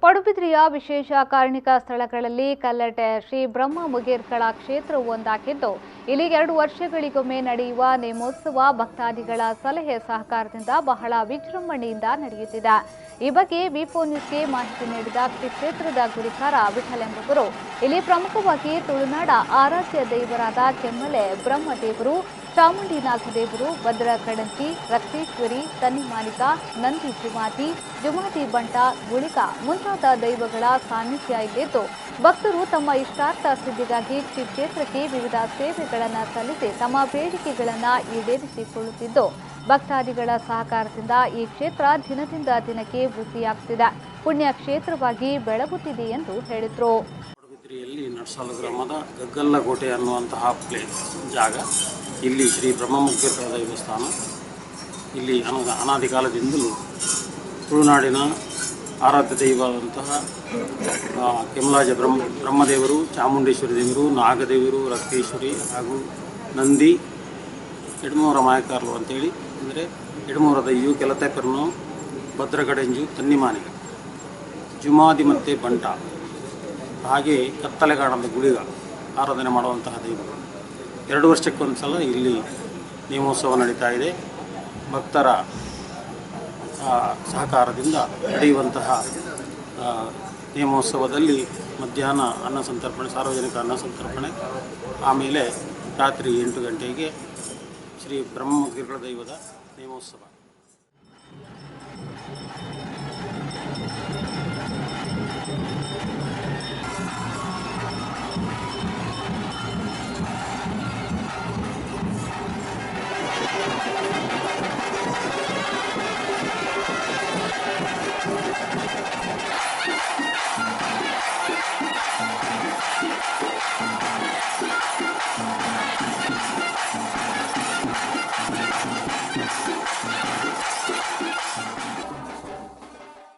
ಪಡುಬಿದ್ರಿಯ ವಿಶೇಷ ಕಾರ್ಣಿಕ ಸ್ಥಳಗಳಲ್ಲಿ ಕಲ್ಲಟೆ ಶ್ರೀ ಬ್ರಹ್ಮ ಮುಗೇರ್ಕಳ ಕ್ಷೇತ್ರವು ಒಂದಾಗಿದ್ದು ಇಲ್ಲಿ 2 ವರ್ಷಗಳಿಗೊಮ್ಮೆ ನಡೆಯುವ ನೇಮೋತ್ಸವ ಭಕ್ತಾದಿಗಳ ಸಲಹೆ ಸಹಕಾರದಿಂದ ಬಹಳ ವಿಜೃಂಭಣೆಯಿಂದ ನಡೆಯುತ್ತಿದೆ. ಈ ಬಗ್ಗೆ ವಿ4 ನ್ಯೂಸ್ಗೆ ಮಾಹಿತಿ ನೀಡಿದ ಕ್ಷೇತ್ರದ ಗುರಿಕಾರ ವಿಠಲ ಎಂಬುವರು ಇಲ್ಲಿ ಪ್ರಮುಖವಾಗಿ ತುಳುನಾಡ ಆರಾಧ್ಯ ದೇವರಾದ ಕೆಮ್ಮಲೆ ಬ್ರಹ್ಮದೇವರು, ಚಾಮುಂಡಿನಾಥ ದೇವರು, ಭದ್ರಕಡಂಚಿ, ರಕ್ತೇಶ್ವರಿ, ತನ್ನಿಮಾನಿಕ, ನಂದಿ ಜುಮಾತಿ ಬಂಟ, ಗುಳಿಕ ಮುಂತಾದ ದೈವಗಳ ಸಾನ್ನಿಧ್ಯ ಇದ್ದು ಭಕ್ತರು ತಮ್ಮ ಇಷ್ಟಾರ್ಥ ಸಿದ್ಧಿಗಾಗಿ ಶ್ರೀ ಕ್ಷೇತ್ರಕ್ಕೆ ವಿವಿಧ ಸೇವೆಗಳನ್ನು ಸಲ್ಲಿಸಿ ತಮ್ಮ ಬೇಡಿಕೆಗಳನ್ನು ಈಡೇರಿಸಿಕೊಳ್ಳುತ್ತಿದ್ದು ಭಕ್ತಾದಿಗಳ ಸಹಕಾರದಿಂದ ಈ ಕ್ಷೇತ್ರ ದಿನದಿಂದ ದಿನಕ್ಕೆ ವೃದ್ಧಿಯಾಗುತ್ತಿದೆ, ಪುಣ್ಯ ಕ್ಷೇತ್ರವಾಗಿ ಬೆಳಗುತ್ತಿದೆ ಎಂದು ಹೇಳಿದರು. ಪಡುಬಿದ್ರಿಯಲ್ಲಿ ನಡ್ಸಾಲು ಗ್ರಾಮದ ಗಗ್ಗಲ್ಲಕೋಟೆ ಅನ್ನುವಂತಹ ಪ್ಲೇಸ್ ಜಾಗ. ಇಲ್ಲಿ ಶ್ರೀ ಬ್ರಹ್ಮಮುಗೇರ್ಕಳ ದೇವಸ್ಥಾನ. ಇಲ್ಲಿ ಅನಾದಿ ಕಾಲದಿಂದಲೂ ತುಳುನಾಡಿನ ಆರಾಧ್ಯ ದೈವವಾದಂತಹ ಕೆಮ್ಮಲಾಜ ಬ್ರಹ್ಮದೇವರು, ಚಾಮುಂಡೇಶ್ವರಿ ದೇವರು, ನಾಗದೇವರು, ರಕ್ತೇಶ್ವರಿ ಹಾಗೂ ನಂದಿ ಎಡಮೂರ ಮಾಯಕಾರ್ಲು ಅಂತೇಳಿ ಅಂದರೆ ಎಡಮೂರ ದಯ್ಯು, ಕೆಲತೆಪೆರ್ನು, ಭದ್ರಗಡೆಂಜು, ತನ್ನಿಮಾನಿಗ, ಜುಮಾದಿ ಮತ್ತು ಬಂಟ, ಹಾಗೆ ಕತ್ತಲೆಗಾಣದ ಗುಳಿಗ ಆರಾಧನೆ ಮಾಡುವಂತಹ ದೈವಗಳು. 2 ವರ್ಷಕ್ಕೊಂದು ಸಲ ಇಲ್ಲಿ ನೇಮೋತ್ಸವ ನಡೀತಾ ಇದೆ. ಭಕ್ತರ ಸಹಕಾರದಿಂದ ನಡೆಯುವಂತಹ ನೇಮೋತ್ಸವದಲ್ಲಿ ಮಧ್ಯಾಹ್ನ ಅನ್ನ ಸಂತರ್ಪಣೆ, ಸಾರ್ವಜನಿಕ ಅನ್ನ ಸಂತರ್ಪಣೆ, ಆಮೇಲೆ ರಾತ್ರಿ 8 ಗಂಟೆಗೆ ಶ್ರೀ ಬ್ರಹ್ಮಮುಗೇರ್ಕಳ ದೈವದ ನೇಮೋತ್ಸವ.